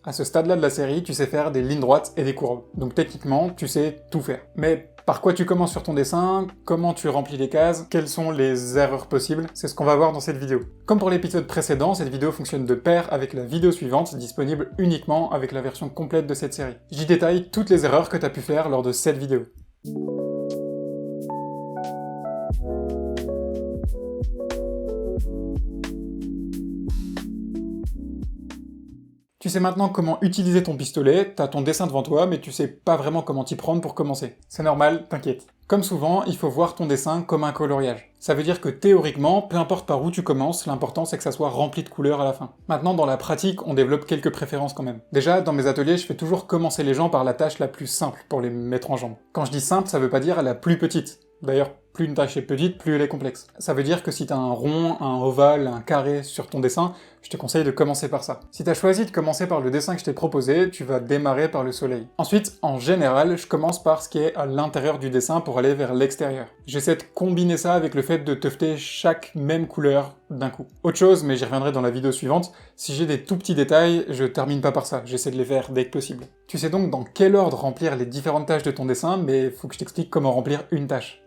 À ce stade-là de la série, tu sais faire des lignes droites et des courbes. Donc techniquement, tu sais tout faire. Mais par quoi tu commences sur ton dessin, comment tu remplis les cases, quelles sont les erreurs possibles, c'est ce qu'on va voir dans cette vidéo. Comme pour l'épisode précédent, cette vidéo fonctionne de pair avec la vidéo suivante, disponible uniquement avec la version complète de cette série. J'y détaille toutes les erreurs que tu as pu faire lors de cette vidéo. Tu sais maintenant comment utiliser ton pistolet, t'as ton dessin devant toi, mais tu sais pas vraiment comment t'y prendre pour commencer. C'est normal, t'inquiète. Comme souvent, il faut voir ton dessin comme un coloriage. Ça veut dire que théoriquement, peu importe par où tu commences, l'important c'est que ça soit rempli de couleurs à la fin. Maintenant, dans la pratique, on développe quelques préférences quand même. Déjà, dans mes ateliers, je fais toujours commencer les gens par la tâche la plus simple pour les mettre en jambe. Quand je dis simple, ça veut pas dire la plus petite. D'ailleurs, plus une tâche est petite, plus elle est complexe. Ça veut dire que si t'as un rond, un ovale, un carré sur ton dessin, je te conseille de commencer par ça. Si t'as choisi de commencer par le dessin que je t'ai proposé, tu vas démarrer par le soleil. Ensuite, en général, je commence par ce qui est à l'intérieur du dessin pour aller vers l'extérieur. J'essaie de combiner ça avec le fait de tufter chaque même couleur d'un coup. Autre chose, mais j'y reviendrai dans la vidéo suivante, si j'ai des tout petits détails, je termine pas par ça, j'essaie de les faire dès que possible. Tu sais donc dans quel ordre remplir les différentes tâches de ton dessin, mais faut que je t'explique comment remplir une tâche.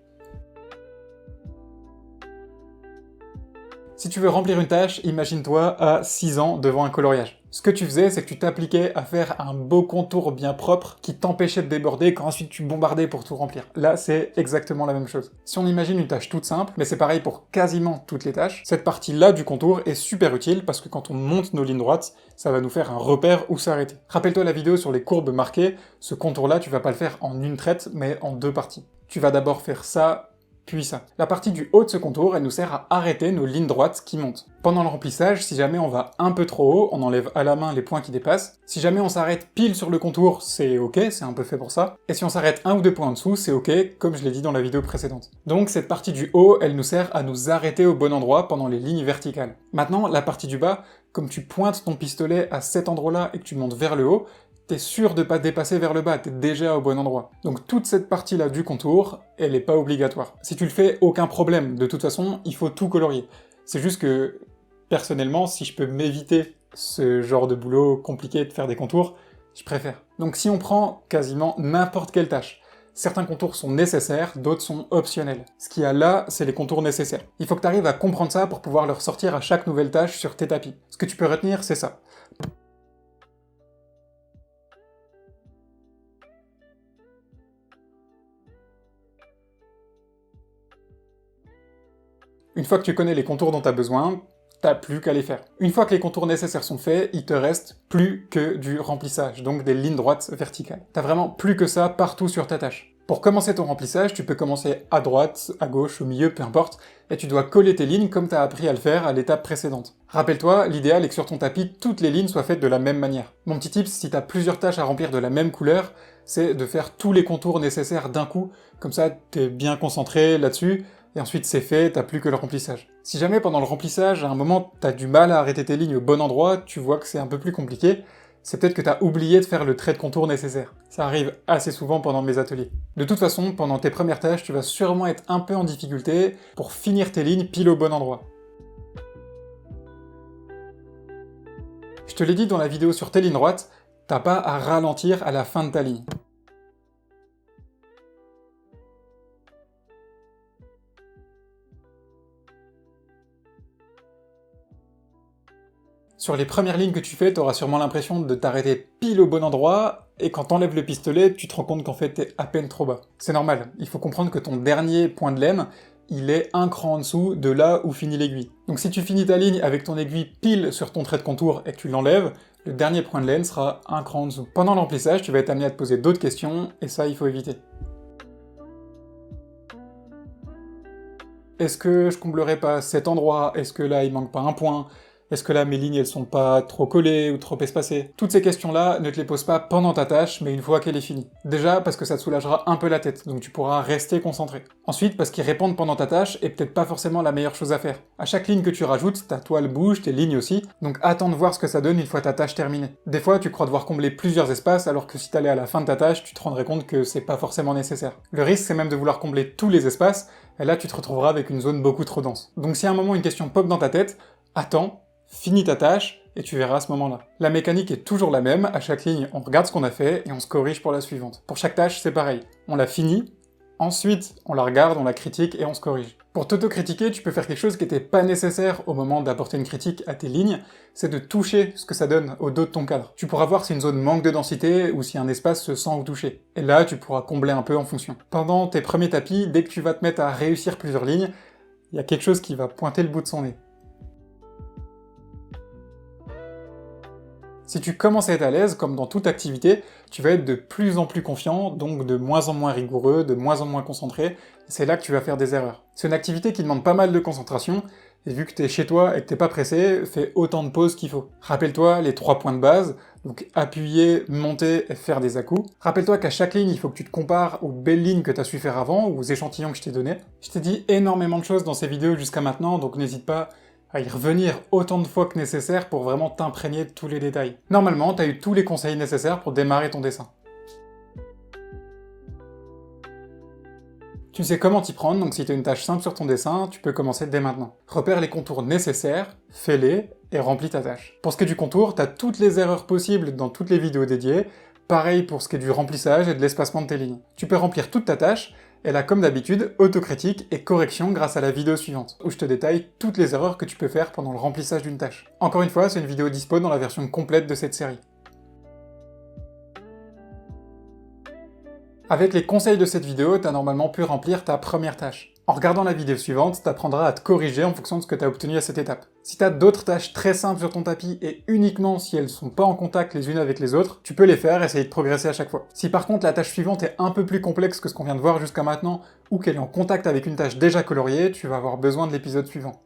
Si tu veux remplir une tâche, imagine-toi à 6 ans devant un coloriage. Ce que tu faisais, c'est que tu t'appliquais à faire un beau contour bien propre qui t'empêchait de déborder quand ensuite tu bombardais pour tout remplir. Là, c'est exactement la même chose. Si on imagine une tâche toute simple, mais c'est pareil pour quasiment toutes les tâches, cette partie-là du contour est super utile parce que quand on monte nos lignes droites, ça va nous faire un repère où s'arrêter. Rappelle-toi la vidéo sur les courbes marquées, ce contour-là, tu vas pas le faire en une traite, mais en deux parties. Tu vas d'abord faire ça, puis ça. La partie du haut de ce contour, elle nous sert à arrêter nos lignes droites qui montent. Pendant le remplissage, si jamais on va un peu trop haut, on enlève à la main les points qui dépassent. Si jamais on s'arrête pile sur le contour, c'est ok, c'est un peu fait pour ça. Et si on s'arrête un ou deux points en dessous, c'est ok, comme je l'ai dit dans la vidéo précédente. Donc cette partie du haut, elle nous sert à nous arrêter au bon endroit pendant les lignes verticales. Maintenant, la partie du bas, comme tu pointes ton pistolet à cet endroit-là et que tu montes vers le haut, t'es sûr de pas dépasser vers le bas, t'es déjà au bon endroit. Donc toute cette partie-là du contour, elle est pas obligatoire. Si tu le fais, aucun problème. De toute façon, il faut tout colorier. C'est juste que, personnellement, si je peux m'éviter ce genre de boulot compliqué de faire des contours, je préfère. Donc si on prend quasiment n'importe quelle tâche, certains contours sont nécessaires, d'autres sont optionnels. Ce qu'il y a là, c'est les contours nécessaires. Il faut que tu arrives à comprendre ça pour pouvoir le ressortir à chaque nouvelle tâche sur tes tapis. Ce que tu peux retenir, c'est ça. Une fois que tu connais les contours dont tu as besoin, t'as plus qu'à les faire. Une fois que les contours nécessaires sont faits, il te reste plus que du remplissage, donc des lignes droites verticales. T'as vraiment plus que ça partout sur ta tâche. Pour commencer ton remplissage, tu peux commencer à droite, à gauche, au milieu, peu importe, et tu dois coller tes lignes comme t'as appris à le faire à l'étape précédente. Rappelle-toi, l'idéal est que sur ton tapis, toutes les lignes soient faites de la même manière. Mon petit tip, si t'as plusieurs tâches à remplir de la même couleur, c'est de faire tous les contours nécessaires d'un coup, comme ça t'es bien concentré là-dessus, et ensuite c'est fait, t'as plus que le remplissage. Si jamais pendant le remplissage, à un moment, t'as du mal à arrêter tes lignes au bon endroit, tu vois que c'est un peu plus compliqué, c'est peut-être que t'as oublié de faire le trait de contour nécessaire. Ça arrive assez souvent pendant mes ateliers. De toute façon, pendant tes premières tâches, tu vas sûrement être un peu en difficulté pour finir tes lignes pile au bon endroit. Je te l'ai dit dans la vidéo sur tes lignes droites, t'as pas à ralentir à la fin de ta ligne. Sur les premières lignes que tu fais, t'auras sûrement l'impression de t'arrêter pile au bon endroit, et quand t'enlèves le pistolet, tu te rends compte qu'en fait t'es à peine trop bas. C'est normal, il faut comprendre que ton dernier point de laine, il est un cran en dessous de là où finit l'aiguille. Donc si tu finis ta ligne avec ton aiguille pile sur ton trait de contour et que tu l'enlèves, le dernier point de laine sera un cran en dessous. Pendant l'emplissage, tu vas être amené à te poser d'autres questions, et ça il faut éviter. Est-ce que je comblerai pas cet endroit? Est-ce que là il manque pas un point? Est-ce que là mes lignes elles sont pas trop collées ou trop espacées? Toutes ces questions-là, ne te les pose pas pendant ta tâche, mais une fois qu'elle est finie. Déjà parce que ça te soulagera un peu la tête, donc tu pourras rester concentré. Ensuite parce qu'y répondre pendant ta tâche est peut-être pas forcément la meilleure chose à faire. À chaque ligne que tu rajoutes, ta toile bouge, tes lignes aussi, donc attends de voir ce que ça donne une fois ta tâche terminée. Des fois tu crois devoir combler plusieurs espaces, alors que si t'allais à la fin de ta tâche, tu te rendrais compte que c'est pas forcément nécessaire. Le risque c'est même de vouloir combler tous les espaces, et là tu te retrouveras avec une zone beaucoup trop dense. Donc si à un moment une question pop dans ta tête, attends, finis ta tâche, et tu verras à ce moment-là. La mécanique est toujours la même, à chaque ligne, on regarde ce qu'on a fait et on se corrige pour la suivante. Pour chaque tâche, c'est pareil. On l'a fini, ensuite, on la regarde, on la critique et on se corrige. Pour t'auto-critiquer, tu peux faire quelque chose qui n'était pas nécessaire au moment d'apporter une critique à tes lignes, c'est de toucher ce que ça donne au dos de ton cadre. Tu pourras voir si une zone manque de densité ou si un espace se sent ou touché. Et là, tu pourras combler un peu en fonction. Pendant tes premiers tapis, dès que tu vas te mettre à réussir plusieurs lignes, il y a quelque chose qui va pointer le bout de son nez. Si tu commences à être à l'aise, comme dans toute activité, tu vas être de plus en plus confiant, donc de moins en moins rigoureux, de moins en moins concentré, et c'est là que tu vas faire des erreurs. C'est une activité qui demande pas mal de concentration, et vu que t'es chez toi et que t'es pas pressé, fais autant de pauses qu'il faut. Rappelle-toi les 3 points de base, donc appuyer, monter et faire des à-coups. Rappelle-toi qu'à chaque ligne, il faut que tu te compares aux belles lignes que t'as su faire avant, ou aux échantillons que je t'ai donnés. Je t'ai dit énormément de choses dans ces vidéos jusqu'à maintenant, donc n'hésite pas à y revenir autant de fois que nécessaire pour vraiment t'imprégner de tous les détails. Normalement, t'as eu tous les conseils nécessaires pour démarrer ton dessin. Tu sais comment t'y prendre, donc si t'as une tâche simple sur ton dessin, tu peux commencer dès maintenant. Repère les contours nécessaires, fais-les, et remplis ta tâche. Pour ce qui est du contour, t'as toutes les erreurs possibles dans toutes les vidéos dédiées, pareil pour ce qui est du remplissage et de l'espacement de tes lignes. Tu peux remplir toute ta tâche, et là, comme d'habitude, autocritique et correction grâce à la vidéo suivante, où je te détaille toutes les erreurs que tu peux faire pendant le remplissage d'une tâche. Encore une fois, c'est une vidéo dispo dans la version complète de cette série. Avec les conseils de cette vidéo, t'as normalement pu remplir ta première tâche. En regardant la vidéo suivante, t'apprendras à te corriger en fonction de ce que t'as obtenu à cette étape. Si t'as d'autres tâches très simples sur ton tapis et uniquement si elles sont pas en contact les unes avec les autres, tu peux les faire et essayer de progresser à chaque fois. Si par contre la tâche suivante est un peu plus complexe que ce qu'on vient de voir jusqu'à maintenant, ou qu'elle est en contact avec une tâche déjà coloriée, tu vas avoir besoin de l'épisode suivant.